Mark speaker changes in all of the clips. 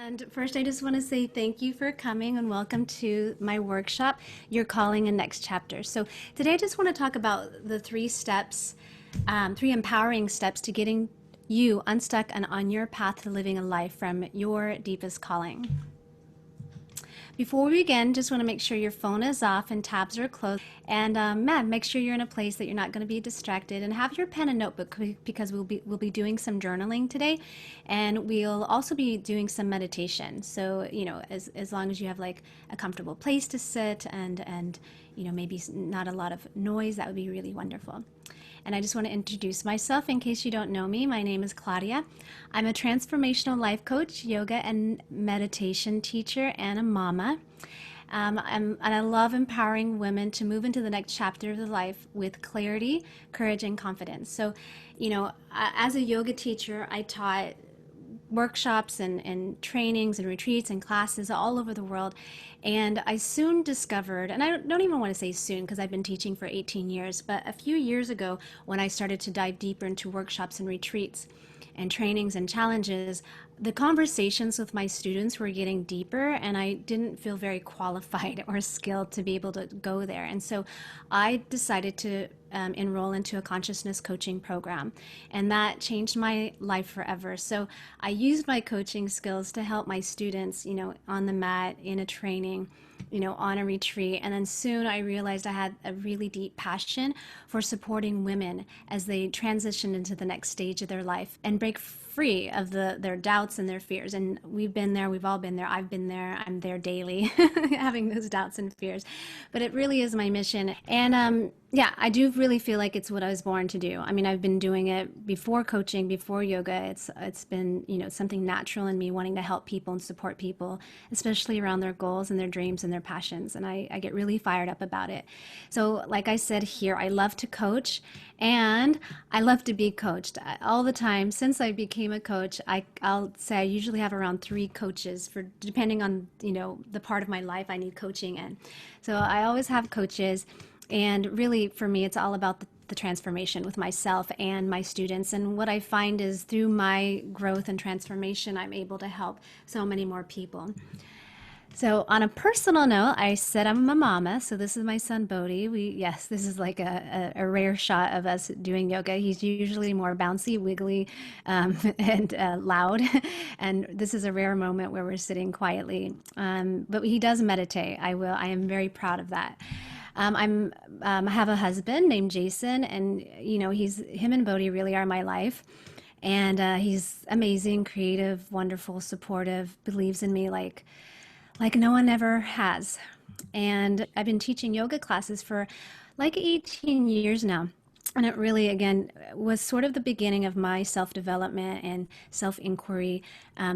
Speaker 1: And first, I just want to say thank you for coming and welcome to my workshop, Your Calling and Next Chapter. So, today I just want to talk about the three steps, three empowering steps to getting you unstuck and on your path to living a life from your deepest calling. Before we begin, just want to make sure your phone is off and tabs are closed. And make sure you're in a place that you're not going to be distracted, and have your pen and notebook because we'll be doing some journaling today, and we'll also be doing some meditation. So as long as you have like a comfortable place to sit and maybe not a lot of noise, that would be really wonderful. And I just want to introduce myself in case you don't know me. My name is Claudia. I'm a transformational life coach, yoga and meditation teacher, and a mama. And I love empowering women to move into the next chapter of their life with clarity, courage, and confidence. So, as a yoga teacher, I taught workshops and trainings and retreats and classes all over the world. And I soon discovered, and I don't even want to say soon because I've been teaching for 18 years, but a few years ago when I started to dive deeper into workshops and retreats and trainings and challenges, the conversations with my students were getting deeper, and I didn't feel very qualified or skilled to be able to go there. And so I decided to enroll into a consciousness coaching program, and that changed my life forever. So I used my coaching skills to help my students, on the mat, in a training, on a retreat. And then soon I realized I had a really deep passion for supporting women as they transition into the next stage of their life and break free of their doubts and their fears. And we've been there, we've all been there, I've been there, I'm there daily having those doubts and fears. But it really is my mission. And I do really feel like it's what I was born to do. I mean, I've been doing it before coaching, before yoga. It's been, something natural in me, wanting to help people and support people, especially around their goals and their dreams and their passions. And I get really fired up about it. So like I said here, I love to coach, and I love to be coached all the time. Since I became a coach, I'll say I usually have around 3 coaches for depending on, the part of my life I need coaching in. So I always have coaches. And really, for me, it's all about the transformation with myself and my students. And what I find is through my growth and transformation, I'm able to help so many more people. So on a personal note, I said I'm a mama. So this is my son, Bodhi. This is like a rare shot of us doing yoga. He's usually more bouncy, wiggly, and loud. And this is a rare moment where we're sitting quietly. But he does meditate. I am very proud of that. I have a husband named Jason, and him and Bodhi really are my life. And he's amazing, creative, wonderful, supportive, believes in me like no one ever has. And I've been teaching yoga classes for like 18 years now. And it really, again, was sort of the beginning of my self-development and self-inquiry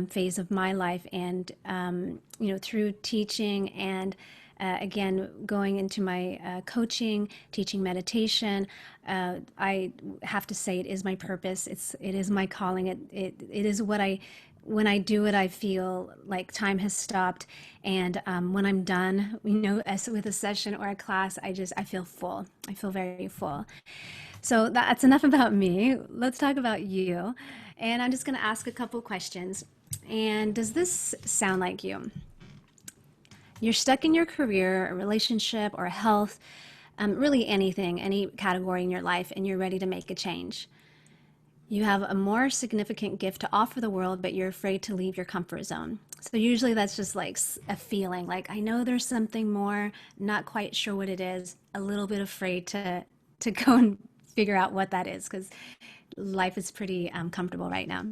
Speaker 1: phase of my life. And, through teaching and again, going into my coaching, teaching meditation, I have to say it is my purpose. It is my calling. It is what when I do it, I feel like time has stopped. And when I'm done, as with a session or a class, I feel full. I feel very full. So that's enough about me. Let's talk about you. And I'm just going to ask a couple questions. And does this sound like you? You're stuck in your career, a relationship, or health, really anything, any category in your life, and you're ready to make a change. You have a more significant gift to offer the world, but you're afraid to leave your comfort zone. So usually that's just like a feeling, like I know there's something more, not quite sure what it is, a little bit afraid to go and figure out what that is, because life is pretty comfortable right now.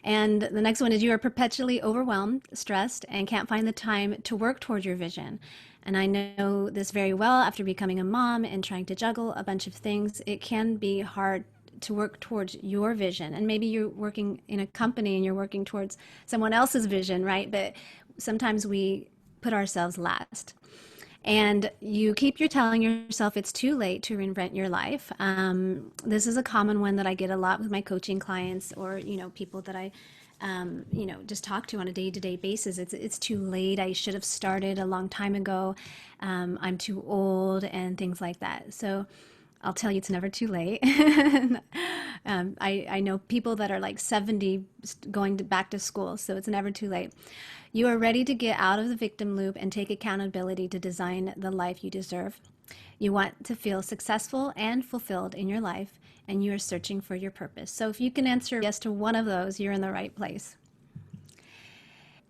Speaker 1: And the next one is you are perpetually overwhelmed, stressed, and can't find the time to work towards your vision. And I know this very well after becoming a mom and trying to juggle a bunch of things. It can be hard to work towards your vision. And maybe you're working in a company and you're working towards someone else's vision, right? But sometimes we put ourselves last. And you keep telling yourself it's too late to reinvent your life. This is a common one that I get a lot with my coaching clients, or people that I just talk to on a day-to-day basis. It's too late. I should have started a long time ago. I'm too old, and things like that. So I'll tell you, it's never too late. I know people that are like 70 going back to school, so it's never too late. You are ready to get out of the victim loop and take accountability to design the life you deserve. You want to feel successful and fulfilled in your life, and you are searching for your purpose. So if you can answer yes to one of those, you're in the right place.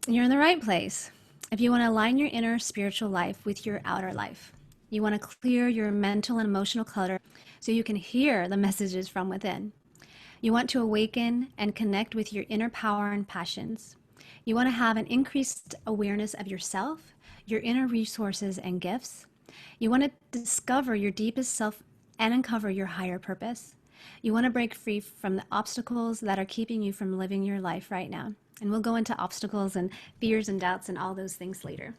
Speaker 1: You're in the right place. If you want to align your inner spiritual life with your outer life, you want to clear your mental and emotional clutter so you can hear the messages from within. You want to awaken and connect with your inner power and passions. You want to have an increased awareness of yourself, your inner resources and gifts. You want to discover your deepest self and uncover your higher purpose. You want to break free from the obstacles that are keeping you from living your life right now. And we'll go into obstacles and fears and doubts and all those things later.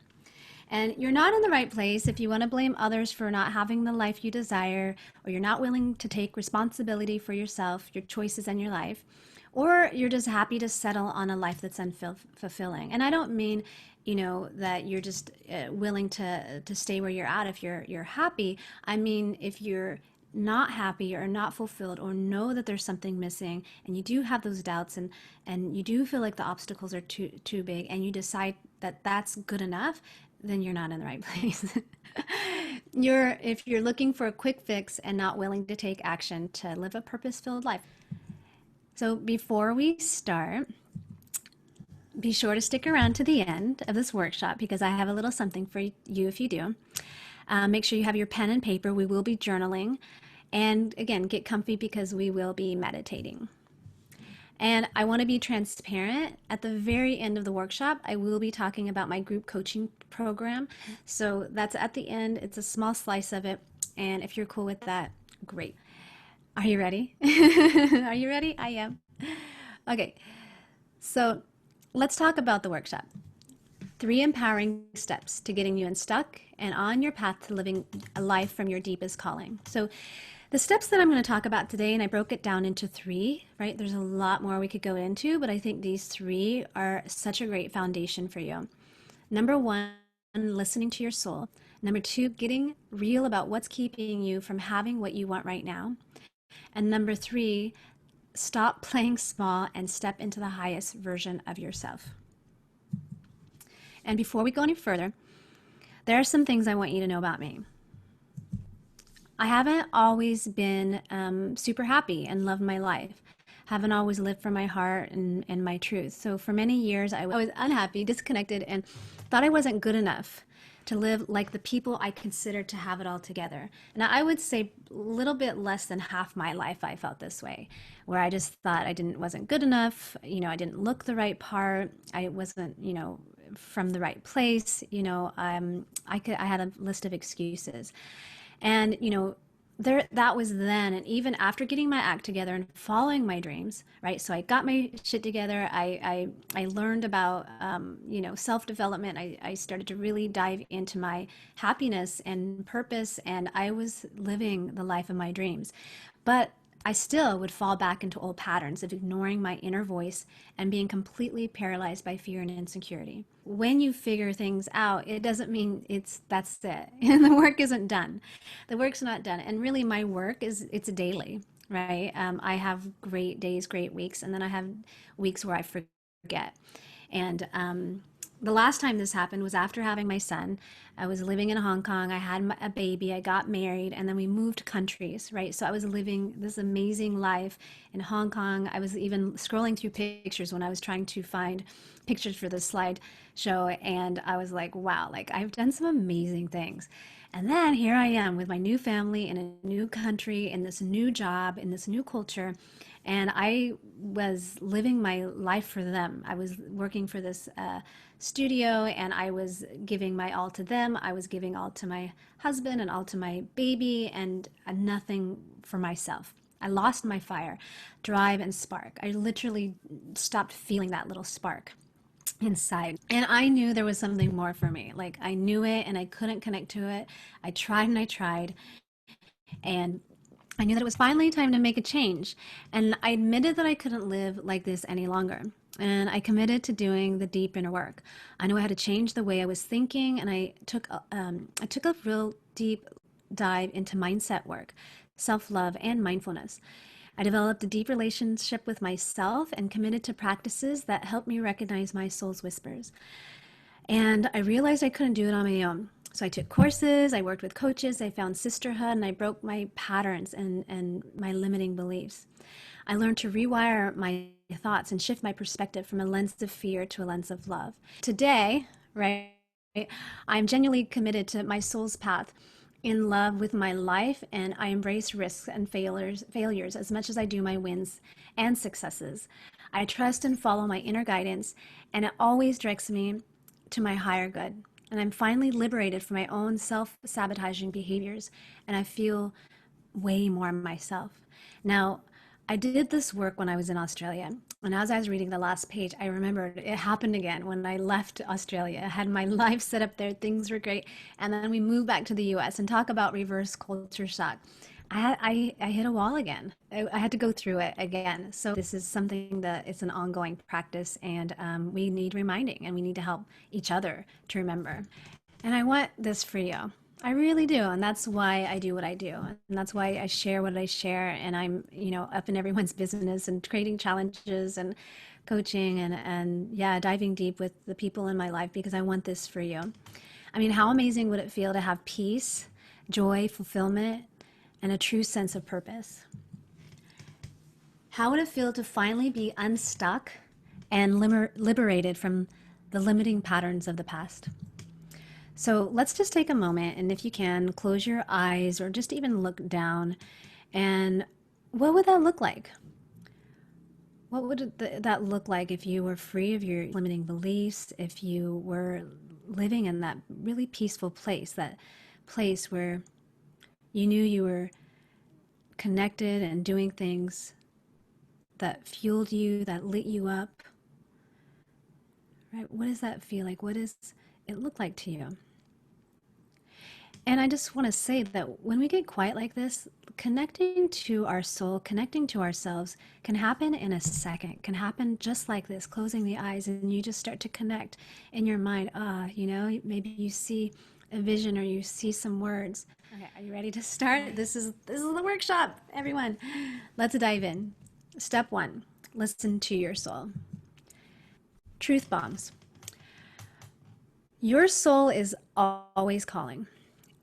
Speaker 1: And you're not in the right place if you want to blame others for not having the life you desire, or you're not willing to take responsibility for yourself, your choices, and your life, or you're just happy to settle on a life that's unfulfilling. And I don't mean, that you're just willing to stay where you're at if you're happy. I mean, if you're not happy or not fulfilled, or know that there's something missing, and you do have those doubts, and you do feel like the obstacles are too big, and you decide that that's good enough, then you're not in the right place. If you're looking for a quick fix and not willing to take action to live a purpose-filled life. So before we start, be sure to stick around to the end of this workshop, because I have a little something for you if you do. Make sure you have your pen and paper. We will be journaling. And again, get comfy, because we will be meditating. And I want to be transparent. At the very end of the workshop, I will be talking about my group coaching program. So that's at the end. It's a small slice of it. And if you're cool with that, great. Are you ready? Are you ready? I am. Okay. So let's talk about the workshop. 3 empowering steps to getting you unstuck and on your path to living a life from your deepest calling. So the steps that I'm going to talk about today, and I broke it down into 3, right? There's a lot more we could go into, but I think these 3 are such a great foundation for you. Number 1, listening to your soul. Number 2, getting real about what's keeping you from having what you want right now. And number 3, stop playing small and step into the highest version of yourself. And before we go any further, there are some things I want you to know about me. I haven't always been super happy and loved my life. Haven't always lived from my heart and my truth. So for many years, I was unhappy, disconnected, and thought I wasn't good enough to live like the people I considered to have it all together. And I would say a little bit less than half my life I felt this way, where I just thought I wasn't good enough. I didn't look the right part. I wasn't, from the right place. I had a list of excuses. And, that was then. And even after getting my act together and following my dreams, right? So I got my shit together. I learned about, self-development. I started to really dive into my happiness and purpose, and I was living the life of my dreams. But I still would fall back into old patterns of ignoring my inner voice and being completely paralyzed by fear and insecurity. When you figure things out, it doesn't mean that's it. And the work isn't done. The work's not done. And really my work it's daily, right? I have great days, great weeks, and then I have weeks where I forget. And the last time this happened was after having my son. I was living in Hong Kong. I had a baby. I got married, and then we moved countries, right? So I was living this amazing life in Hong Kong. I was even scrolling through pictures when I was trying to find pictures for this slideshow, and I was like, wow, like I've done some amazing things. And then here I am with my new family in a new country, in this new job, in this new culture. And I was living my life for them. I was working for this studio, and I was giving my all to them. I was giving all to my husband and all to my baby, and nothing for myself. I lost my fire, drive, and spark. I literally stopped feeling that little spark inside. And I knew there was something more for me. Like I knew it, and I couldn't connect to it. I tried and I tried. And I knew that it was finally time to make a change. And I admitted that I couldn't live like this any longer. And I committed to doing the deep inner work. I knew I had to change the way I was thinking, and I took a real deep dive into mindset work, self-love, and mindfulness. I developed a deep relationship with myself and committed to practices that help me recognize my soul's whispers. And I realized I couldn't do it on my own. So I took courses, I worked with coaches, I found sisterhood, and I broke my patterns and my limiting beliefs. I learned to rewire my thoughts and shift my perspective from a lens of fear to a lens of love. Today, right, I'm genuinely committed to my soul's path in love with my life, and I embrace risks and failures as much as I do my wins and successes. I trust and follow my inner guidance, and it always directs me to my higher good. And I'm finally liberated from my own self-sabotaging behaviors, and I feel way more myself. Now, I did this work when I was in Australia. And as I was reading the last page, I remembered it happened again when I left Australia. I had my life set up there, things were great. And then we moved back to the US and talk about reverse culture shock. I hit a wall again. I had to go through it again. So this is something that it's an ongoing practice, and we need reminding, and we need to help each other to remember. And I want this for you. I really do. And that's why I do what I do. And that's why I share what I share. And I'm, up in everyone's business and creating challenges and coaching and yeah, diving deep with the people in my life because I want this for you. I mean, how amazing would it feel to have peace, joy, fulfillment, and a true sense of purpose? How would it feel to finally be unstuck and liberated from the limiting patterns of the past? So let's just take a moment, and if you can, close your eyes or just even look down. And what would that look like? What would that look like if you were free of your limiting beliefs, if you were living in that really peaceful place, that place where you knew you were connected and doing things that fueled you, that lit you up, right? What does that feel like? What does it look like to you? And I just want to say that when we get quiet like this, connecting to our soul, connecting to ourselves can happen in a second, can happen just like this, closing the eyes, and you just start to connect in your mind. Maybe you see a vision or you see some words. Okay, are you ready to start? This is the workshop, everyone. Let's dive in. Step 1, listen to your soul. Truth bombs. Your soul is always calling.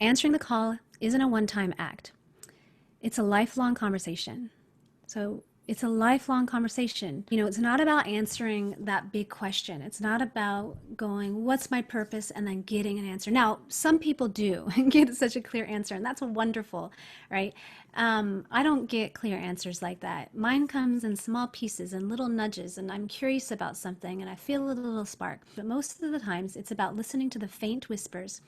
Speaker 1: Answering the call isn't a one-time act. It's a lifelong conversation. So it's a lifelong conversation. It's not about answering that big question. It's not about going, what's my purpose, and then getting an answer. Now, some people do get such a clear answer, and that's wonderful, right? I don't get clear answers like that. Mine comes in small pieces and little nudges, and I'm curious about something, and I feel a little spark. But most of the times, it's about listening to the faint whispers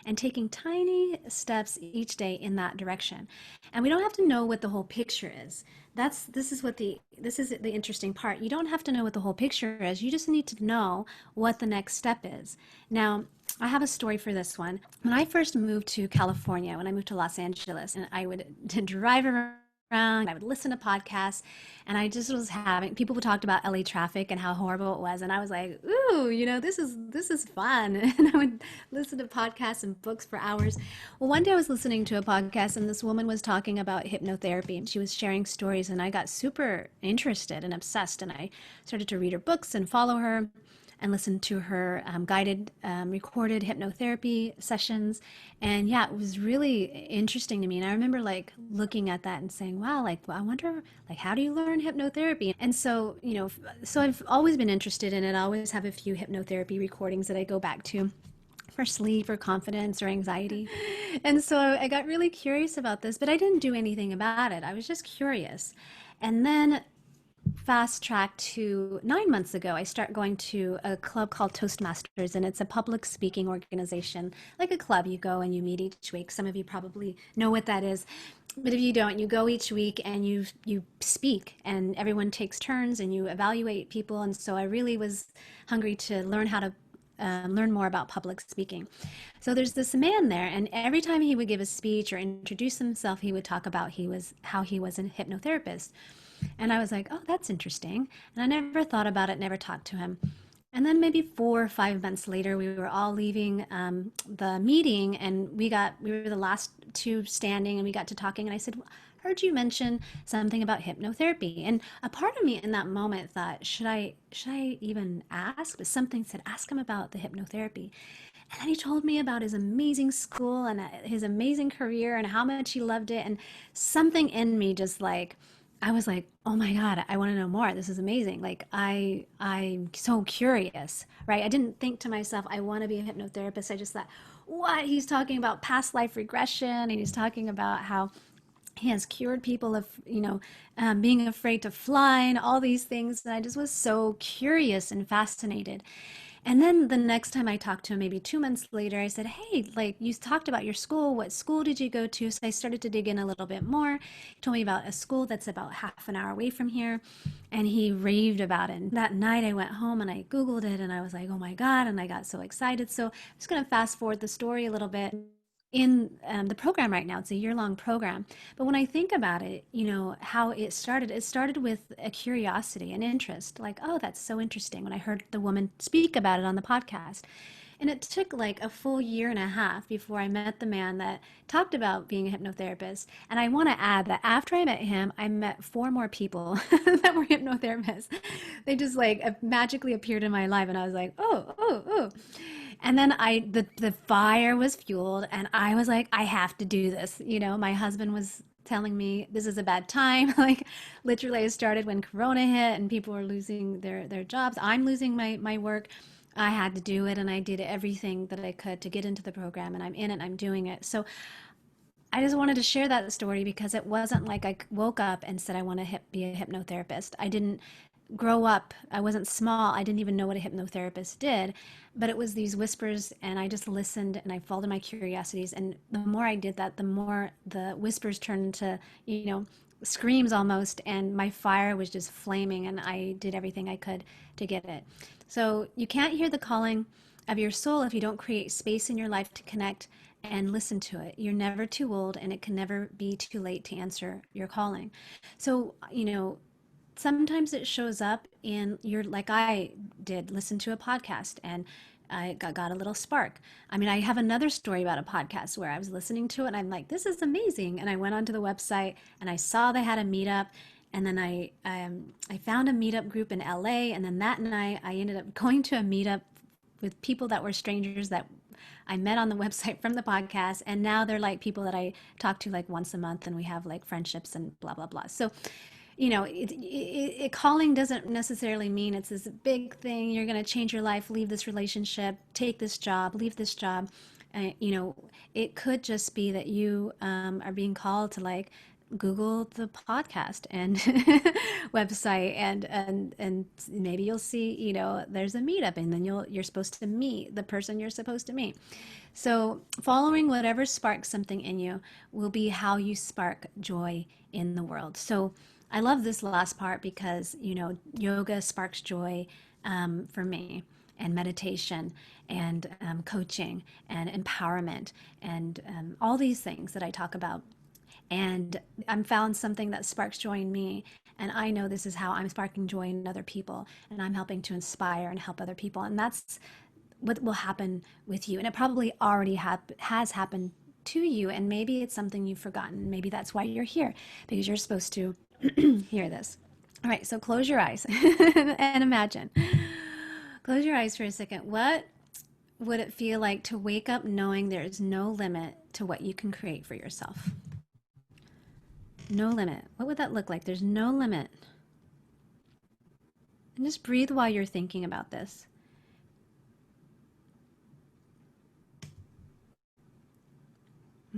Speaker 1: and taking tiny steps each day in that direction. And we don't have to know what the whole picture is. This is the interesting part. You don't have to know what the whole picture is. You just need to know what the next step is. Now, I have a story for this one. When I first moved to California, when I moved to Los Angeles, and I would drive around, I would listen to podcasts, and I just was having people talked about LA traffic and how horrible it was, and I was like, ooh, this is fun. And I would listen to podcasts and books for hours. Well, one day I was listening to a podcast, and this woman was talking about hypnotherapy. She was sharing stories, and I got super interested and obsessed, and I started to read her books and follow her and listen to her guided recorded hypnotherapy sessions. And yeah, it was really interesting to me. And I remember looking at that and saying, wow, I wonder, how do you learn hypnotherapy? And so, so I've always been interested in it. I always have a few hypnotherapy recordings that I go back to for sleep or confidence or anxiety. And so I got really curious about this, but I didn't do anything about it. I was just curious. And then fast track to 9 months ago, I start going to a club called Toastmasters, and it's a public speaking organization, like a club. You go and you meet each week. Some of you probably know what that is, but if you don't, you go each week and you speak, and everyone takes turns and you evaluate people. And so I really was hungry to learn how to learn more about public speaking. So there's this man there, and every time he would give a speech or introduce himself, he would talk about how he was a hypnotherapist. And I was like, oh, that's interesting. And I never thought about it, never talked to him. And then maybe 4 or 5 months later, we were all leaving the meeting, and we were the last two standing, and we got to talking. And I said, heard you mention something about hypnotherapy. And a part of me in that moment thought, should I even ask? But something said, ask him about the hypnotherapy. And then he told me about his amazing school and his amazing career and how much he loved it. And something in me just like, I was like, oh my God, I want to know more. This is amazing. Like I'm so curious, right? I didn't think to myself, I want to be a hypnotherapist. I just thought, what? He's talking about past life regression and he's talking about how he has cured people of, being afraid to fly and all these things. And I just was so curious and fascinated. And then the next time I talked to him, maybe 2 months later, I said, hey, like you talked about your school. What school did you go to? So I started to dig in a little bit more. He told me about a school that's about half an hour away from here. And he raved about it. And that night I went home and I Googled it and I was like, oh my God. And I got so excited. So I'm just going to fast forward the story a little bit in the program right now. It's a year-long program. But when I think about it, how it started with a curiosity, an interest, like, oh, that's so interesting when I heard the woman speak about it on the podcast. And it took like a full year and a half before I met the man that talked about being a hypnotherapist. And I want to add that after I met him, I met four more people that were hypnotherapists. They just like magically appeared in my life. And I was like, oh, oh, oh. And then the fire was fueled and I was like, I have to do this. My husband was telling me this is a bad time. Like literally I started when Corona hit and people were losing their jobs. I'm losing my work. I had to do it and I did everything that I could to get into the program and I'm in it and I'm doing it. So I just wanted to share that story because it wasn't like I woke up and said I want to be a hypnotherapist. I didn't grow up. I wasn't small. I didn't even know what a hypnotherapist did, but it was these whispers and I just listened and I followed my curiosities. And the more I did that, the more the whispers turned into, screams almost. And my fire was just flaming and I did everything I could to get it. So you can't hear the calling of your soul if you don't create space in your life to connect and listen to it. You're never too old and it can never be too late to answer your calling. So, sometimes it shows up in your, like I did, listen to a podcast and I got a little spark. I mean, I have another story about a podcast where I was listening to it and I'm like, this is amazing. And I went onto the website and I saw they had a meetup. And then I found a meetup group in LA. And then that night I ended up going to a meetup with people that were strangers that I met on the website from the podcast. And now they're like people that I talk to like once a month and we have like friendships and blah, blah, blah. So calling doesn't necessarily mean it's this big thing. You're going to change your life, leave this relationship, take this job, leave this job. It could just be that you are being called to like Google the podcast and website and maybe you'll see, there's a meetup and then you're supposed to meet the person you're supposed to meet. So following whatever sparks something in you will be how you spark joy in the world. So I love this last part because, yoga sparks joy for me, and meditation and coaching and empowerment and all these things that I talk about. And I'm found something that sparks joy in me. And I know this is how I'm sparking joy in other people. And I'm helping to inspire and help other people. And that's what will happen with you. And it probably already has happened to you. And maybe it's something you've forgotten. Maybe that's why you're here, because you're supposed to hear this. All right, so close your eyes and imagine. Close your eyes for a second. What would it feel like to wake up knowing there is no limit to what you can create for yourself? No limit. What would that look like? There's no limit. And just breathe while you're thinking about this.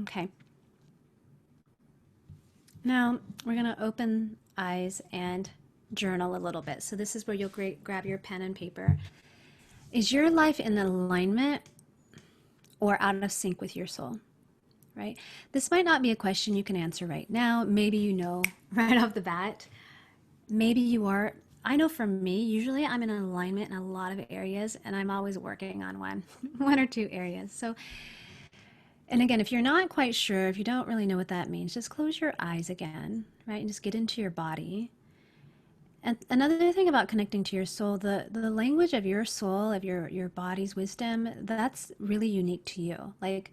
Speaker 1: Okay. Now we're going to open eyes and journal a little bit. So this is where you'll grab your pen and paper. Is your life in alignment or out of sync with your soul? Right? This might not be a question you can answer right now. Maybe you know right off the bat. Maybe you are. I know for me, usually I'm in alignment in a lot of areas and I'm always working on one or two areas. So, and again, if you're not quite sure, if you don't really know what that means, just close your eyes again, right? And just get into your body. And another thing about connecting to your soul, the language of your soul, of your body's wisdom, that's really unique to you. Like,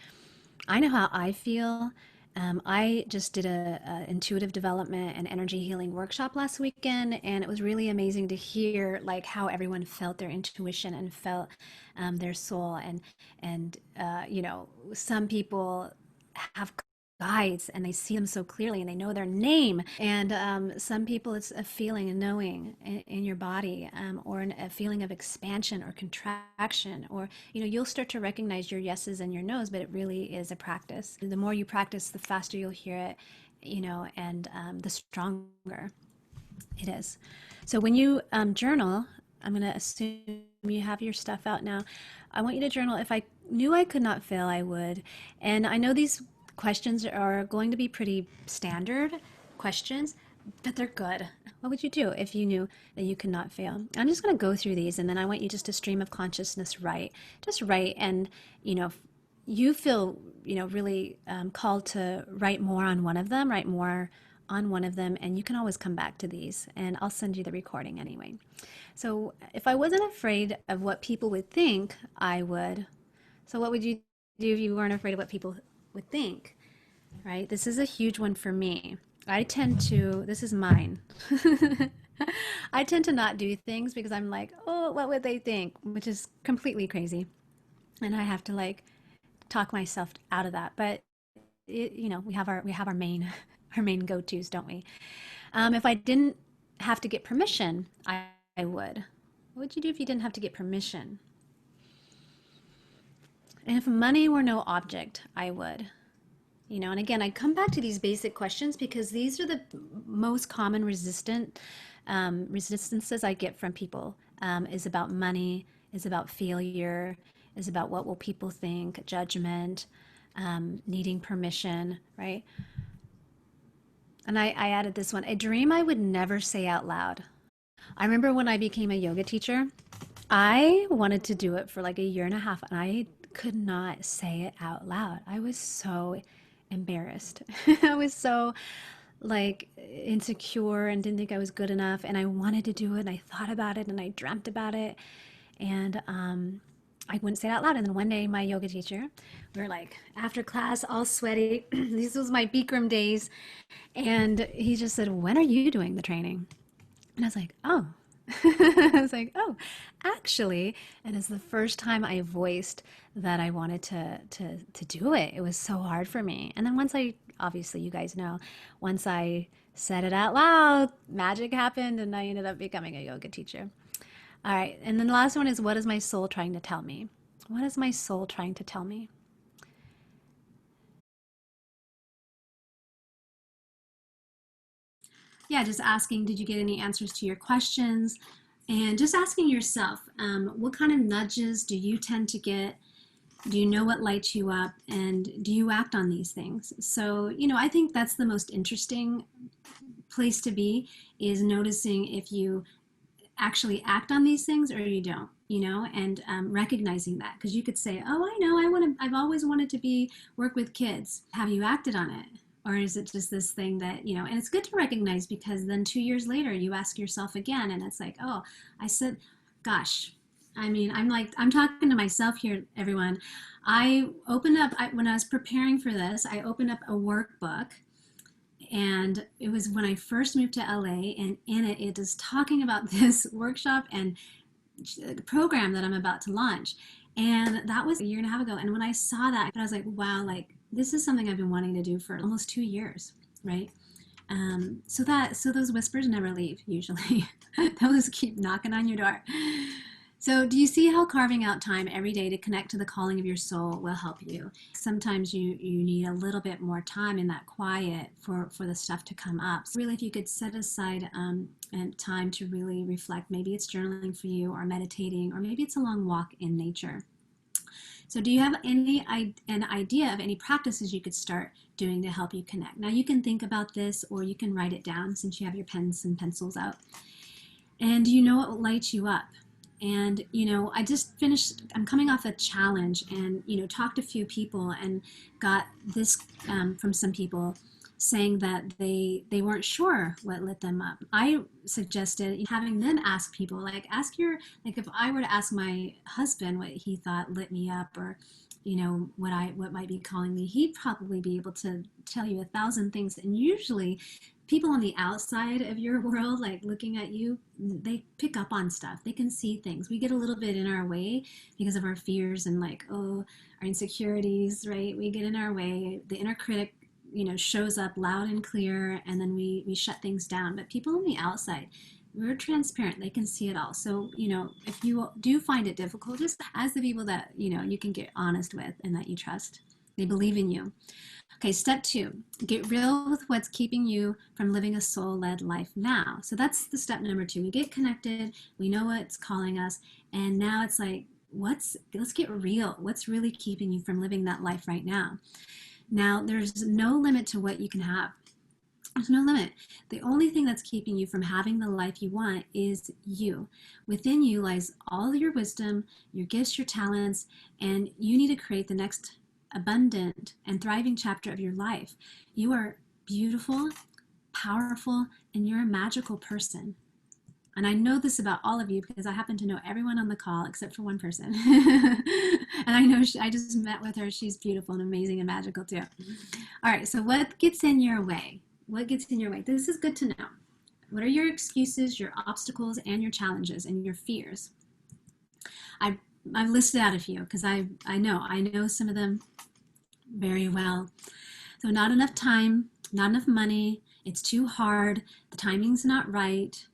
Speaker 1: I know how I feel, I just did a intuitive development and energy healing workshop last weekend, and it was really amazing to hear like how everyone felt their intuition and felt their soul, and you know, some people have guides and they see them so clearly and they know their name, and some people it's a feeling, a knowing in your body, or a feeling of expansion or contraction, or you know, you'll start to recognize your yeses and your nos, but it really is a practice. The more you practice, the faster you'll hear it, you know, and the stronger it is. So when you journal, I'm going to assume you have your stuff out now. I want you to journal. If I knew I could not fail, I would. And I know these questions are going to be pretty standard questions, but they're good. What would you do if you knew that you could not fail? I'm just going to go through these, and then I want you just to stream of consciousness write. Just write, and you know, you feel, you know, really called to write more on one of them, write more on one of them, and you can always come back to these, and I'll send you the recording anyway. So if I wasn't afraid of what people would think, I would. So what would you do if you weren't afraid of what people would think, right? This is a huge one for me. I tend to, this is mine. I tend to not do things because I'm like, oh, what would they think? Which is completely crazy. And I have to like talk myself out of that. But you know, we have our main our main go-tos, don't we? If I didn't have to get permission, I would. What would you do if you didn't have to get permission? And if money were no object, I would. You know, and again, I come back to these basic questions because these are the most common resistances I get from people. Is about money, is about failure, is about what will people think, judgment, needing permission, right? And I added this one, a dream I would never say out loud. I remember when I became a yoga teacher, I wanted to do it for like a year and a half, and I could not say it out loud. I was so embarrassed. I was so like insecure and didn't think I was good enough, and I wanted to do it, and I thought about it, and I dreamt about it, and I wouldn't say it out loud. And then one day, my yoga teacher, we were like after class, all sweaty. These was my Bikram days, and he just said, "When are you doing the training?" And I was like, "Oh." I was like, "Oh, actually," and it's the first time I voiced that I wanted to do it. It was so hard for me. And then once I, obviously, you guys know, once I said it out loud, magic happened, and I ended up becoming a yoga teacher. All right, and then the last one is, what is my soul trying to tell me? What is my soul trying to tell me? Yeah, just asking, did you get any answers to your questions? And just asking yourself, what kind of nudges do you tend to get? Do you know what lights you up? And do you act on these things? So, you know, I think that's the most interesting place to be, is noticing if you actually act on these things or you don't, you know, and recognizing that. Because you could say, oh, I know, I've always wanted to be work with kids. Have you acted on it? Or is it just this thing that, you know, and it's good to recognize, because then 2 years later you ask yourself again, and it's like, oh, I said, gosh, I mean, I'm talking to myself here, everyone. When I was preparing for this, I opened up a workbook, and it was when I first moved to LA, and in it, it is talking about this workshop and program that I'm about to launch. And that was a year and a half ago. And when I saw that, I was like, wow, like this is something I've been wanting to do for almost 2 years, right? So those whispers never leave usually. Those keep knocking on your door. So do you see how carving out time every day to connect to the calling of your soul will help you? Sometimes you need a little bit more time in that quiet for the stuff to come up. So really, if you could set aside and time to really reflect, maybe it's journaling for you, or meditating, or maybe it's a long walk in nature. So do you have an idea of any practices you could start doing to help you connect? Now you can think about this, or you can write it down since you have your pens and pencils out. And do you know what lights you up? And, you know, I'm coming off a challenge, and, you know, talked to a few people and got this from some people saying that they weren't sure what lit them up. I suggested having them ask people, like if I were to ask my husband what he thought lit me up, or, what might be calling me, he'd probably be able to tell you 1,000 things. And usually people on the outside of your world, like looking at you, they pick up on stuff. They can see things. We get a little bit in our way because of our fears and our insecurities, right? We get in our way. The inner critic, shows up loud and clear, and then we shut things down. But people on the outside, we're transparent. They can see it all. So, if you do find it difficult, just ask the people that, you can get honest with and that you trust. They believe in you. Okay, step 2, get real with what's keeping you from living a soul-led life now. So that's the step number 2. We get connected, we know what's calling us, and now it's like, let's get real. What's really keeping you from living that life right now? Now, there's no limit to what you can have. There's no limit. The only thing that's keeping you from having the life you want is you. Within you lies all your wisdom, your gifts, your talents, and you need to create the next abundant and thriving chapter of your life. You are beautiful, powerful, and you're a magical person. And I know this about all of you because I happen to know everyone on the call except for one person. And I know I just met with her. She's beautiful and amazing and magical too. All right, so what gets in your way? What gets in your way? This is good to know. What are your excuses, your obstacles, and your challenges and your fears? I've listed out a few because I know some of them very well. So not enough time, not enough money, it's too hard, the timing's not right,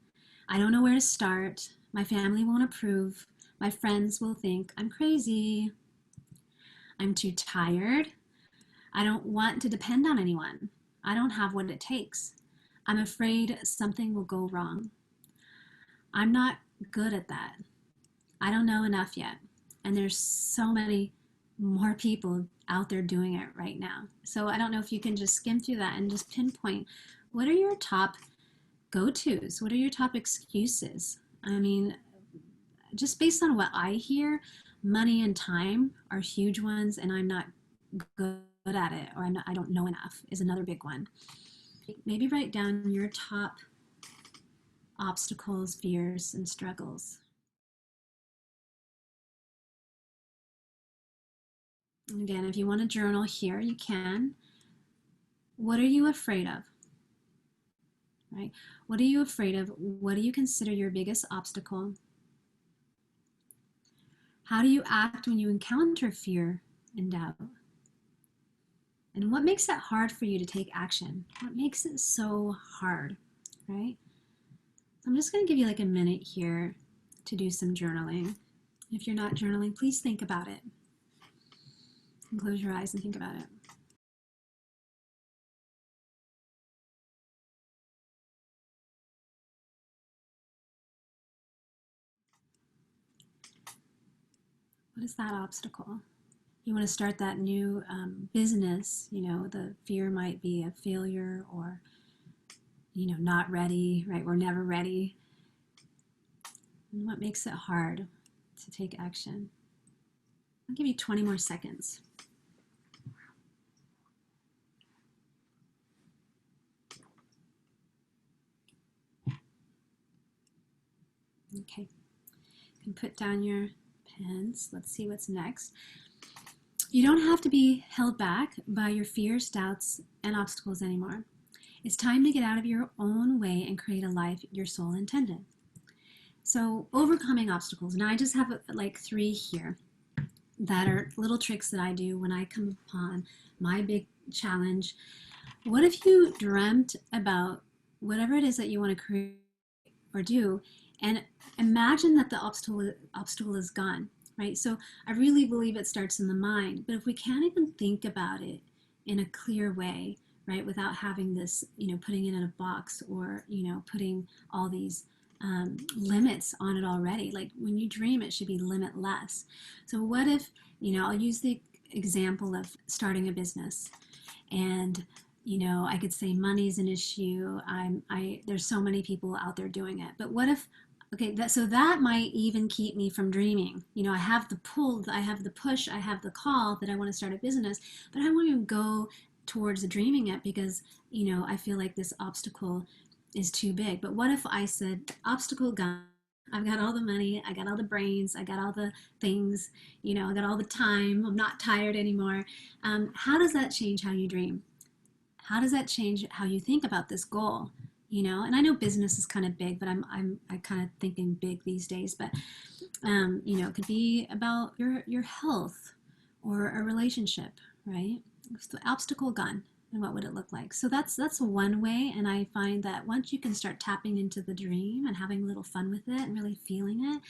Speaker 1: I don't know where to start, my family won't approve, my friends will think I'm crazy, I'm too tired, I don't want to depend on anyone, I don't have what it takes, I'm afraid something will go wrong, I'm not good at that, I don't know enough yet. And there's so many more people out there doing it right now. So I don't know if you can just skim through that and just pinpoint, what are your top go-tos? What are your top excuses? I mean, just based on what I hear, money and time are huge ones, and I'm not good at it, or I don't know enough is another big one. Maybe write down your top obstacles, fears, and struggles. And again, if you want to journal here, you can. What are you afraid of? Right? What are you afraid of? What do you consider your biggest obstacle? How do you act when you encounter fear and doubt? And what makes it hard for you to take action? What makes it so hard, right? I'm just going to give you like a minute here to do some journaling. If you're not journaling, please think about it. And close your eyes and think about it. What is that obstacle? You want to start that new business, the fear might be a failure or, not ready, right? We're never ready. And what makes it hard to take action? I'll give you 20 more seconds. Okay, you can put down your pens. Let's see what's next. You don't have to be held back by your fears, doubts, and obstacles anymore. It's time to get out of your own way and create a life your soul intended. So overcoming obstacles, and I just have like 3 here that are little tricks that I do when I come upon my big challenge. What if you dreamt about whatever it is that you want to create or do, and imagine that the obstacle is gone, right? So I really believe it starts in the mind, but if we can't even think about it in a clear way, right, without having this, putting it in a box or, putting all these limits on it already. Like when you dream, it should be limitless. So what if, I'll use the example of starting a business, and I could say money's an issue. There's so many people out there doing it. But what if, so that might even keep me from dreaming. I have the pull, I have the push, I have the call that I want to start a business, but I won't even go towards dreaming it because, I feel like this obstacle is too big. But what if I said, obstacle gone, I've got all the money, I got all the brains, I got all the things, I got all the time, I'm not tired anymore. How does that change how you dream? How does that change how you think about this goal? And I know business is kind of big, but I kind of thinking big these days. But it could be about your health or a relationship, right? It's the obstacle gone, and what would it look like? So that's one way. And I find that once you can start tapping into the dream and having a little fun with it and really feeling it,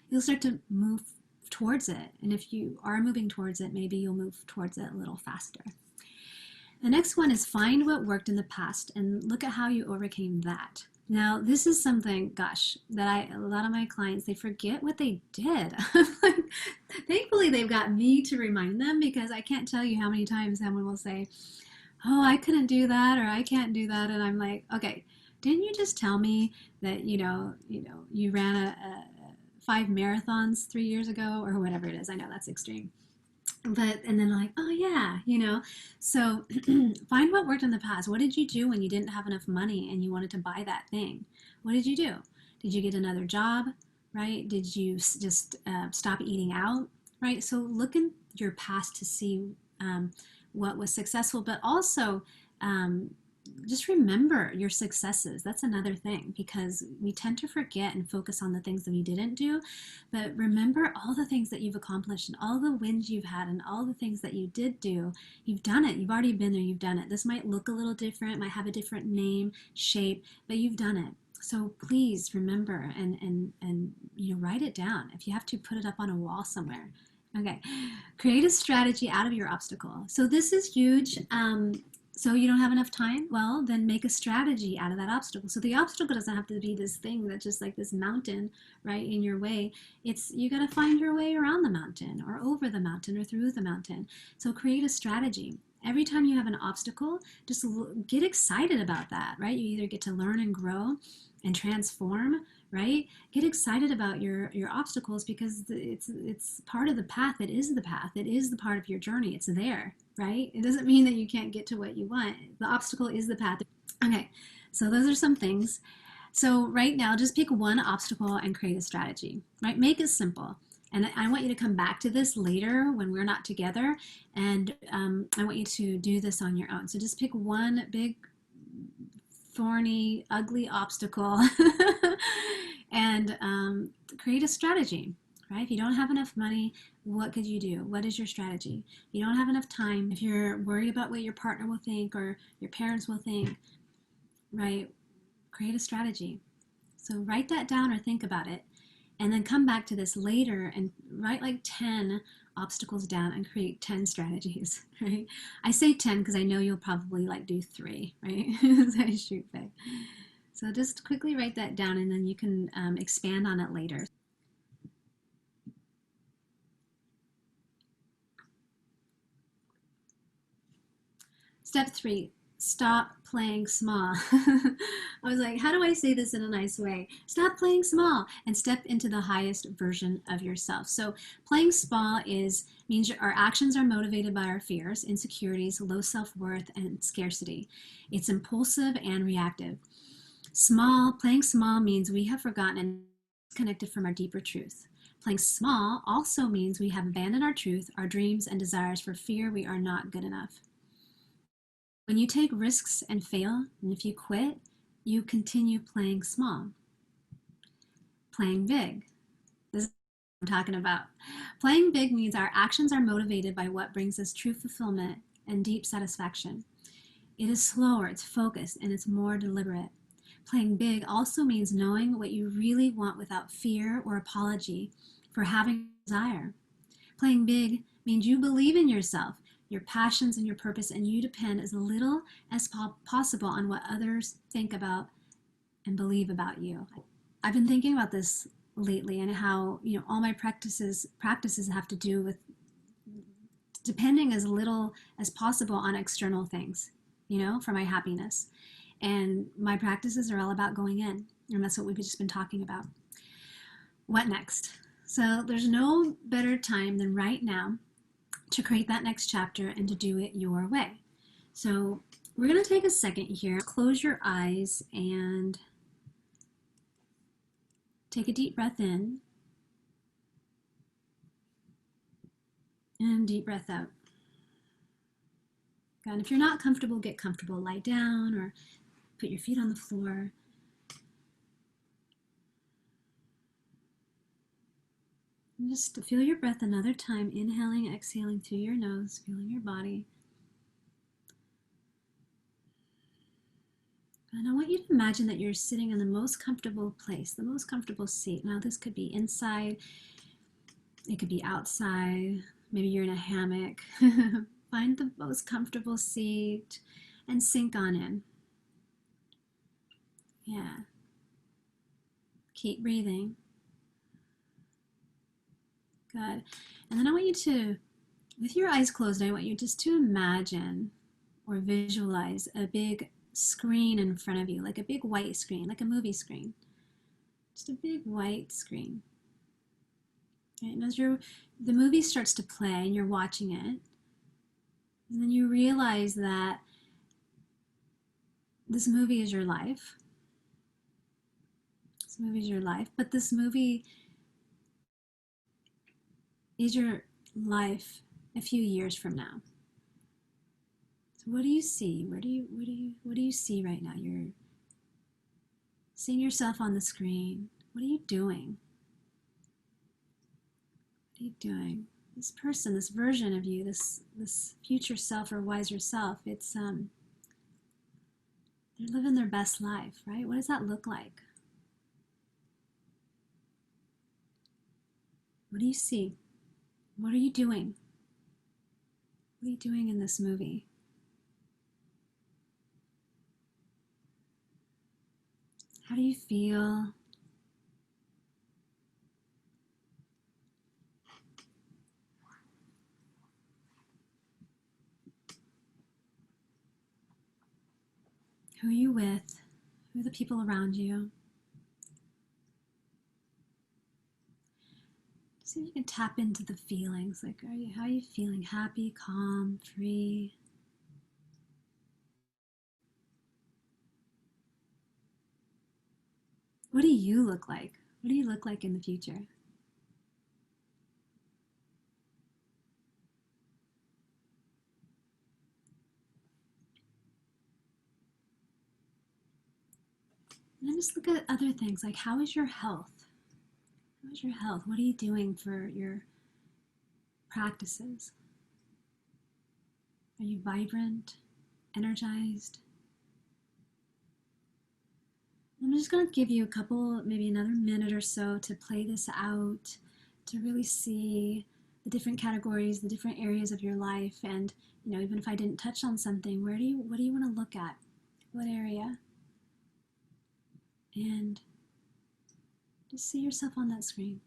Speaker 1: you'll start to move towards it. And if you are moving towards it, maybe you'll move towards it a little faster. The next one is find what worked in the past and look at how you overcame that. Now, this is something, gosh, that a lot of my clients, they forget what they did. Thankfully, they've got me to remind them, because I can't tell you how many times someone will say, oh, I couldn't do that, or I can't do that. And I'm like, okay, didn't you just tell me that, you ran a 5 marathons 3 years ago, or whatever it is? I know that's extreme. And then like, oh yeah, so find what worked in the past. What did you do when you didn't have enough money and you wanted to buy that thing? What did you do? Did you get another job, right? Did you just stop eating out, right? So look in your past to see what was successful, but also just remember your successes. That's another thing, because we tend to forget and focus on the things that we didn't do, but remember all the things that you've accomplished and all the wins you've had and all the things that you did do. You've done it. You've already been there. You've done it. This might look a little different, might have a different name, shape, but you've done it. So please remember and write it down. If you have to, put it up on a wall somewhere. Okay, create a strategy out of your obstacle. So this is huge. So you don't have enough time? Well, then make a strategy out of that obstacle. So the obstacle doesn't have to be this thing that's just like this mountain, right, in your way. You got to find your way around the mountain or over the mountain or through the mountain. So create a strategy. Every time you have an obstacle, just get excited about that, right? You either get to learn and grow and transform, right? Get excited about your obstacles, because it's part of the path. It is the path. It is the part of your journey. It's there, right? It doesn't mean that you can't get to what you want. The obstacle is the path. Okay, so those are some things. So right now, just pick one obstacle and create a strategy, right? Make it simple. And I want you to come back to this later when we're not together, and I want you to do this on your own. So just pick one big, thorny, ugly obstacle and create a strategy, right? If you don't have enough money, what could you do? What is your strategy? If you don't have enough time, if you're worried about what your partner will think or your parents will think, right? Create a strategy. So write that down or think about it, and then come back to this later and write like 10 obstacles down and create 10 strategies, right? I say 10 because I know you'll probably like do 3, right? So I shoot back. So just quickly write that down, and then you can expand on it later. Step 3, stop playing small. I was like, how do I say this in a nice way? Stop playing small and step into the highest version of yourself. So playing small means our actions are motivated by our fears, insecurities, low self-worth, and scarcity. It's impulsive and reactive. Playing small means we have forgotten and disconnected from our deeper truth. Playing small also means we have abandoned our truth, our dreams, and desires for fear we are not good enough. When you take risks and fail, and if you quit, you continue playing small. Playing big. This is what I'm talking about. Playing big means our actions are motivated by what brings us true fulfillment and deep satisfaction. It is slower, it's focused, and it's more deliberate. Playing big also means knowing what you really want without fear or apology for having a desire. Playing big means you believe in yourself, your passions, and your purpose, and you depend as little as possible on what others think about and believe about you. I've been thinking about this lately, and how all my practices have to do with depending as little as possible on external things, for my happiness. And my practices are all about going in, and that's what we've just been talking about. What next? So there's no better time than right now to create that next chapter and to do it your way. So we're going to take a second here, close your eyes, and Take a deep breath in and deep breath out. Good. And if you're not comfortable, get comfortable. Lie down or put your feet on the floor. And just feel your breath another time, inhaling, exhaling through your nose, feeling your body. And I want you to imagine that you're sitting in the most comfortable place, the most comfortable seat. Now this could be inside, it could be outside, maybe you're in a hammock. Find the most comfortable seat and sink on in. Yeah. Keep breathing. Good. And then I want you to, with your eyes closed, I want you just to imagine or visualize a big screen in front of you, like a big white screen, like a movie screen. Just a big white screen. Okay? And as the movie starts to play and you're watching it, and then you realize that this movie is your life. This movie is your life, but this movie is your life a few years from now. So what do you see? What do you see right now? You're seeing yourself on the screen. What are you doing? What are you doing? This person, this version of you, this future self or wiser self, it's they're living their best life, right? What does that look like? What do you see? What are you doing? What are you doing in this movie? How do you feel? Who are you with? Who are the people around you? See if you can tap into the feelings. Like, how are you feeling? Happy, calm, free? What do you look like? What do you look like in the future? And then just look at other things like, how is your health? How is your health? What are you doing for your practices? Are you vibrant, energized? I'm just going to give you a couple, maybe another minute or so to play this out, to really see the different categories, the different areas of your life. And, even if I didn't touch on something, what do you want to look at? What area? And just see yourself on that screen.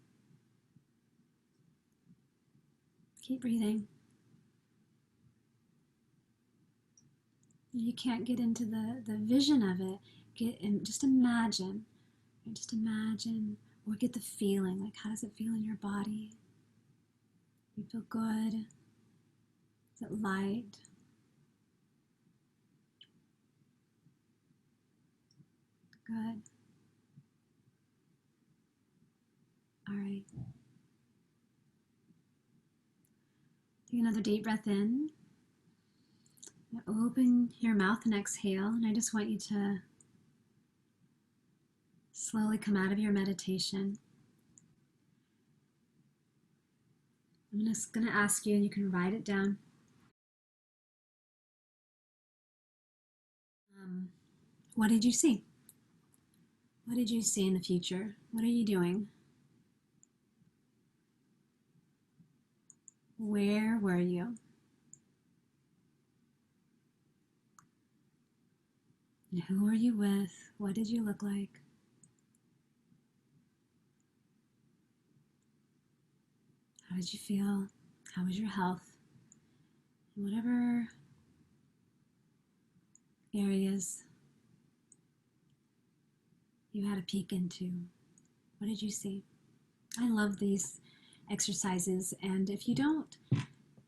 Speaker 1: Keep breathing. If you can't get into the vision of it, just imagine. Just imagine or get the feeling. Like, how does it feel in your body? You feel good? Is it light? Good. All right. Take another deep breath in. Open your mouth and exhale. And I just want you to slowly come out of your meditation. I'm just going to ask you, and you can write it down. What did you see? What did you see in the future? What are you doing? Where were you? And who were you with? What did you look like? How did you feel? How was your health? Whatever areas you had a peek into, what did you see? I love these exercises, and if you don't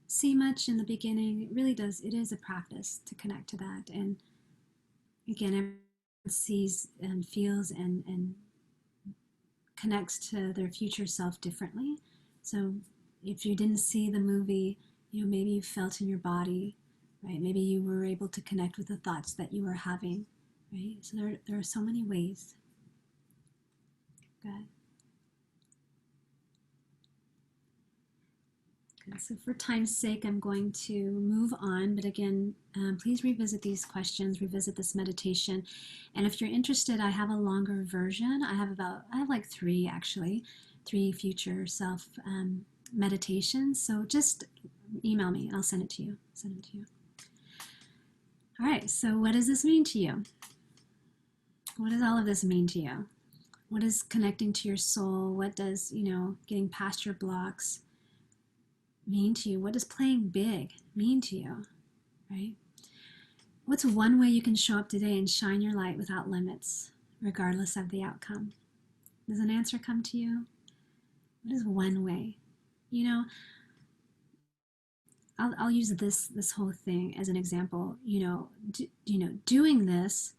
Speaker 1: see much in the beginning, it is a practice to connect to that. And again, everyone sees and feels and connects to their future self differently. So if you didn't see the movie, maybe you felt in your body, right? Maybe you were able to connect with the thoughts that you were having, right? So there are so many ways. Good. So for time's sake, I'm going to move on. But again, please revisit these questions, revisit this meditation. And if you're interested, I have a longer version. I have like three actually, three future self meditations. So just email me and I'll send it to you. All right, so what does this mean to you? What does all of this mean to you? What is connecting to your soul? What does, getting past your blocks mean to you? What does playing big mean to you, right? What's one way you can show up today and shine your light without limits, regardless of the outcome? Does an answer come to you? What is one way? I'll use this whole thing as an example. Doing this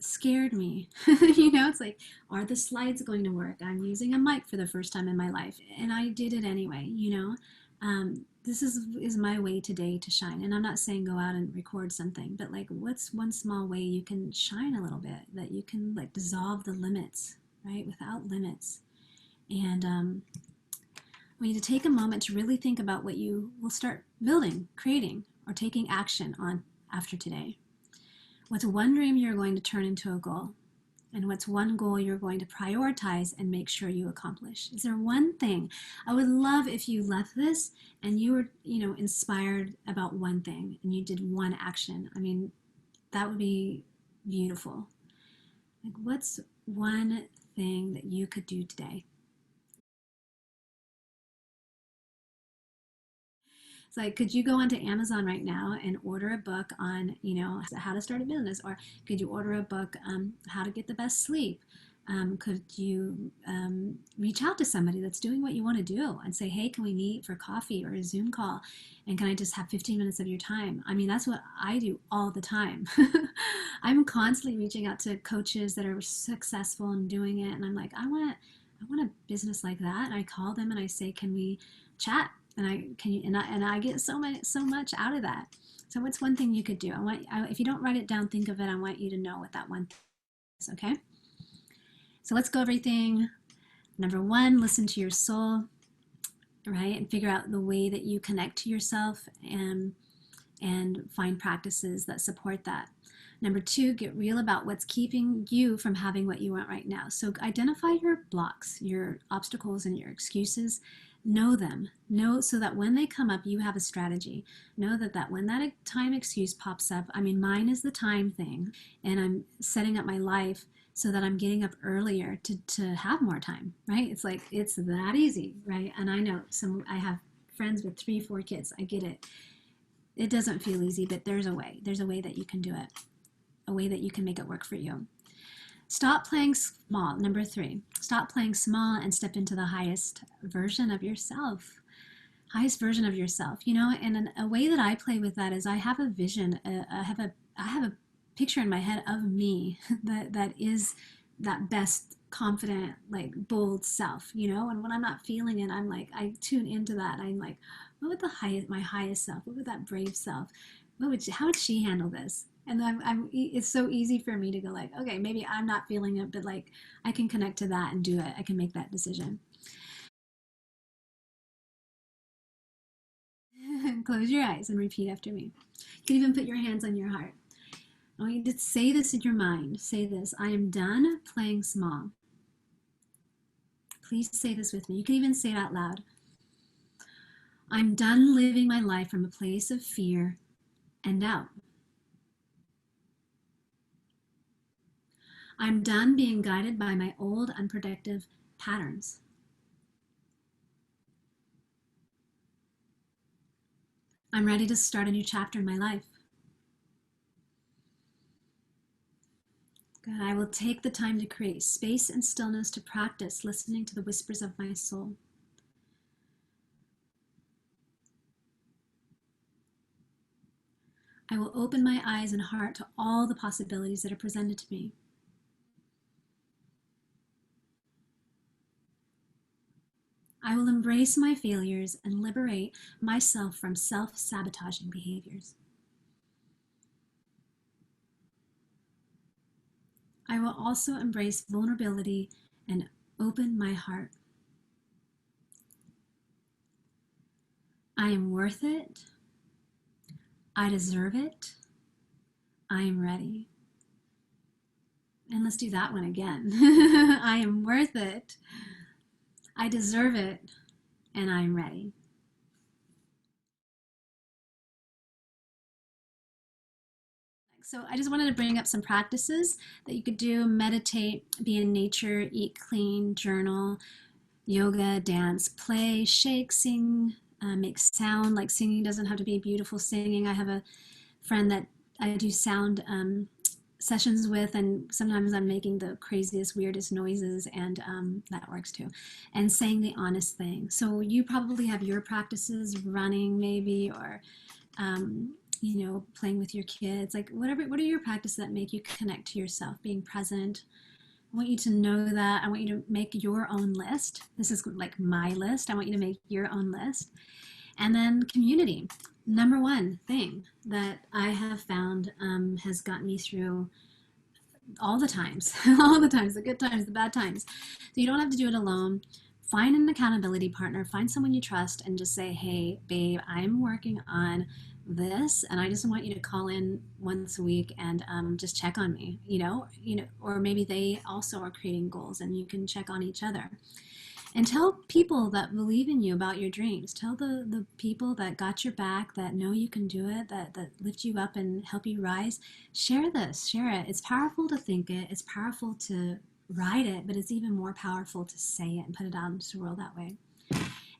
Speaker 1: scared me. It's like, are the slides going to work? I'm using a mic for the first time in my life, and I did it anyway. This is my way today to shine. And I'm not saying go out and record something, but like, what's one small way you can shine a little bit, that you can like dissolve the limits, right? Without limits. And I want you to take a moment to really think about what you will start building, creating, or taking action on after today. What's one dream you're going to turn into a goal? And what's one goal you're going to prioritize and make sure you accomplish? Is there one thing? I would love if you left this and you were, inspired about one thing and you did one action. I mean, that would be beautiful. Like, what's one thing that you could do today? It's like, could you go onto Amazon right now and order a book on, how to start a business? Or could you order a book, how to get the best sleep? Could you reach out to somebody that's doing what you want to do and say, hey, can we meet for coffee or a Zoom call? And can I just have 15 minutes of your time? I mean, that's what I do all the time. I'm constantly reaching out to coaches that are successful and doing it. And I'm like, I want a business like that. And I call them and I say, can we chat? And I get so much out of that. So what's one thing you could do? If you don't write it down, think of it. I want you to know what that one thing is, okay? So let's go everything. Number one, listen to your soul, right? And figure out the way that you connect to yourself and find practices that support that. Number two, get real about what's keeping you from having what you want right now. So identify your blocks, your obstacles, and your excuses. Know them. Know so that when they come up, you have a strategy. Know that when that time excuse pops up, I mean, mine is the time thing, and I'm setting up my life so that I'm getting up earlier to have more time, right? It's like, it's that easy, right? And I know I have friends with 3, 4 kids. I get it. It doesn't feel easy, but there's a way. There's a way that you can do it, a way that you can make it work for you. Stop playing small. Number 3, stop playing small and step into the highest version of yourself. Highest version of yourself, and a way that I play with that is I have a vision. I have a picture in my head of me that is that best, confident, like bold self, and when I'm not feeling it, I'm like, I tune into that. I'm like, what would my highest self, what would that brave self, how would she handle this? And it's so easy for me to go like, okay, maybe I'm not feeling it, but like I can connect to that and do it. I can make that decision. Close your eyes and repeat after me. You can even put your hands on your heart. I want you to say this in your mind. Say this: I am done playing small. Please say this with me. You can even say it out loud. I'm done living my life from a place of fear and doubt. I'm done being guided by my old, unproductive patterns. I'm ready to start a new chapter in my life. God, I will take the time to create space and stillness to practice listening to the whispers of my soul. I will open my eyes and heart to all the possibilities that are presented to me. I will embrace my failures and liberate myself from self-sabotaging behaviors. I will also embrace vulnerability and open my heart. I am worth it. I deserve it. I am ready. And let's do that one again. I am worth it. I deserve it. And I'm ready. So I just wanted to bring up some practices that you could do: meditate, be in nature, eat clean, journal, yoga, dance, play, shake, sing, make sound. Like singing doesn't have to be beautiful singing. I have a friend that I do sound sessions with, and sometimes I'm making the craziest, weirdest noises, and that works too. And saying the honest thing. So you probably have your practices, running maybe, or playing with your kids. Like whatever. What are your practices that make you connect to yourself, being present? I want you to know that. I want you to make your own list. This is like my list. I want you to make your own list. And then community. Number one thing that I have found has gotten me through all the times, all the times, the good times, the bad times. So you don't have to do it alone. Find an accountability partner, find someone you trust, and just say, hey, babe, I'm working on this, and I just want you to call in once a week and just check on me, or maybe they also are creating goals and you can check on each other. And tell people that believe in you about your dreams. Tell the people that got your back, that know you can do it, that lift you up and help you rise. Share this, share it. It's powerful to think it, it's powerful to write it, but it's even more powerful to say it and put it out into the world that way.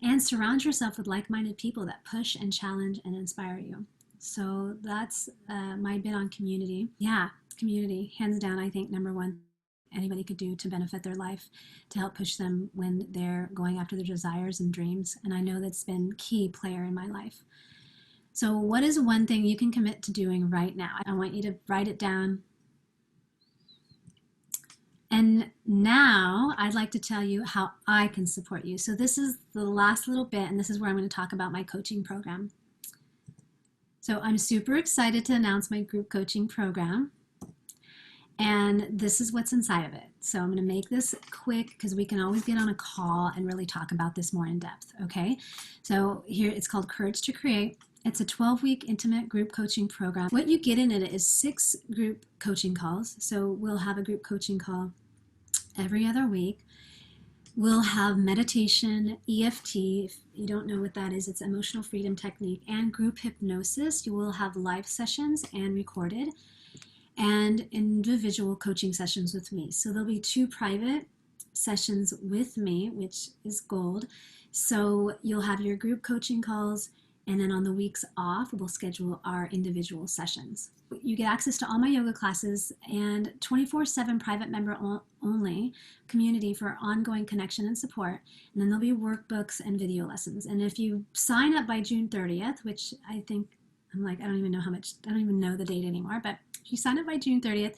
Speaker 1: And surround yourself with like-minded people that push and challenge and inspire you. So that's my bit on community. Yeah, community, hands down, I think number one anybody could do to benefit their life, to help push them when they're going after their desires and dreams. And I know that's been a key player in my life. So what is one thing you can commit to doing right now? I want you to write it down. And now I'd like to tell you how I can support you. So this is the last little bit, and this is where I'm going to talk about my coaching program. So I'm super excited to announce my group coaching program. And this is what's inside of it. So I'm going to make this quick because we can always get on a call and really talk about this more in depth, okay? So here it's called Courage to Create. It's a 12-week intimate group coaching program. What you get in it is 6 group coaching calls. So we'll have a group coaching call every other week. We'll have meditation, EFT, if you don't know what that is, it's emotional freedom technique, and group hypnosis. You will have live sessions and recorded, and individual coaching sessions with me. So there'll be 2 private sessions with me, which is gold. So you'll have your group coaching calls, and then on the weeks off, we'll schedule our individual sessions. You get access to all my yoga classes and 24/7 private member only community for ongoing connection and support. And then there'll be workbooks and video lessons. And if you sign up by June 30th, which I think, I don't even know the date anymore, but if you sign up by June 30th,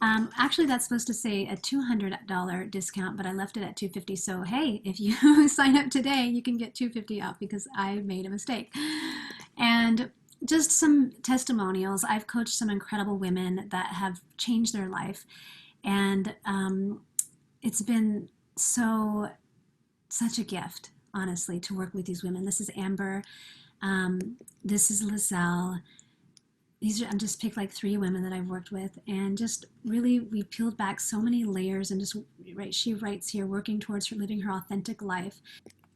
Speaker 1: actually that's supposed to say a $200 discount, but I left it at $250. So hey, if you sign up today, you can get $250 off because I made a mistake. And just some testimonials. I've coached some incredible women that have changed their life, and it's been such a gift, honestly, to work with these women. This is Amber. This is Lizelle. I'm just picked like 3 women that I've worked with, and just really we peeled back so many layers, and just she writes here, working towards her living her authentic life.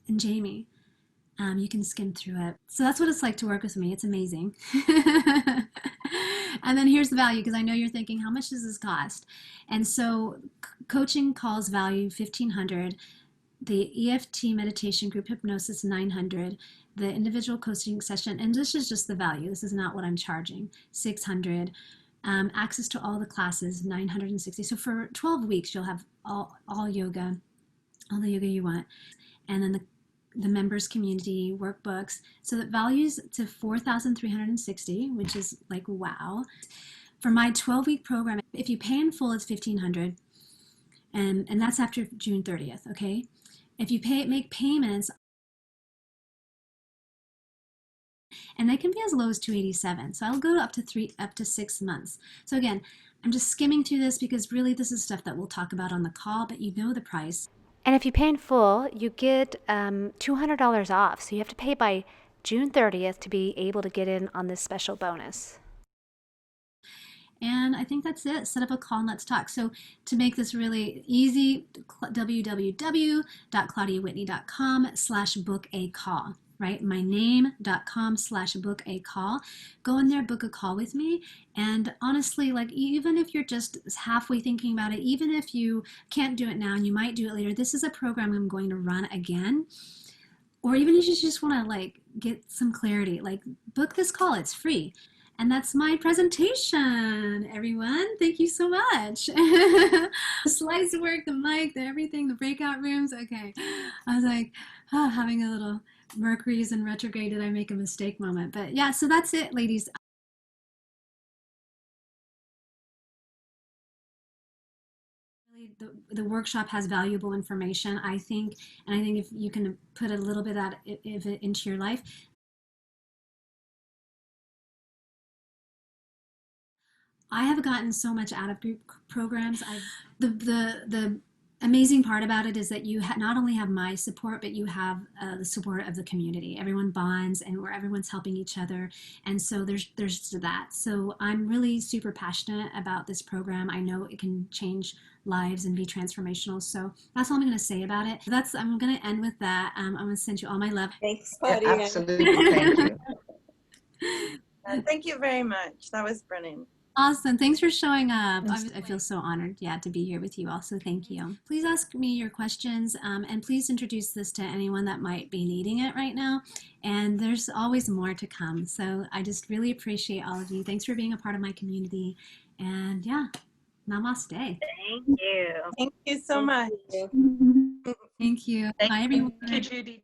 Speaker 1: And Jamie, you can skim through it. So that's what it's like to work with me. It's amazing. And then here's the value, because I know you're thinking, how much does this cost? And so coaching calls value $1,500. The EFT meditation group hypnosis $900, the individual coaching session, and this is just the value, this is not what I'm charging, $600. Access to all the classes $960. So for 12 weeks you'll have all yoga, all the yoga you want, and then the members community workbooks. So that values to $4,360, which is like wow. For my 12-week program, if you pay in full, it's $1,500, and that's after June 30th, okay? If you make payments, and they can be as low as 287. So I'll go up to 6 months. So again, I'm just skimming through this because really this is stuff that we'll talk about on the call, but you know the price. And if you pay in full, you get $200 off. So you have to pay by June 30th to be able to get in on this special bonus. And I think that's it. Set up a call and let's talk. So to make this really easy, www.claudiawhitney.com/book-a-call, right? myname.com/book-a-call. Go in there, book a call with me. And honestly, like even if you're just halfway thinking about it, even if you can't do it now and you might do it later, this is a program I'm going to run again. Or even if you just want to like get some clarity, like book this call, it's free. And that's my presentation, everyone. Thank you so much. The slides work, the mic, the everything, the breakout rooms. Okay. I was like, oh, having a little Mercury's in retrograde, did I make a mistake moment? But yeah, so that's it, ladies. The workshop has valuable information, I think, and I think if you can put a little bit of it into your life. I have gotten so much out of group programs. The amazing part about it is that you not only have my support, but you have the support of the community. Everyone bonds, and where everyone's helping each other, and so there's that. So I'm really super passionate about this program. I know it can change lives and be transformational. So that's all I'm going to say about it. I'm going to end with that. I'm going to send you all my love.
Speaker 2: Thanks, Claudia.
Speaker 3: Yeah, absolutely. Thank you.
Speaker 2: Thank you very much. That was brilliant.
Speaker 1: Awesome. Thanks for showing up. I feel so honored, to be here with you also. Thank you. Please ask me your questions, and please introduce this to anyone that might be needing it right now. And there's always more to come. So I just really appreciate all of you. Thanks for being a part of my community. And yeah, namaste.
Speaker 4: Thank you.
Speaker 2: Thank you so much.
Speaker 1: Thank you. Bye, everyone.
Speaker 3: Thank you, Judy.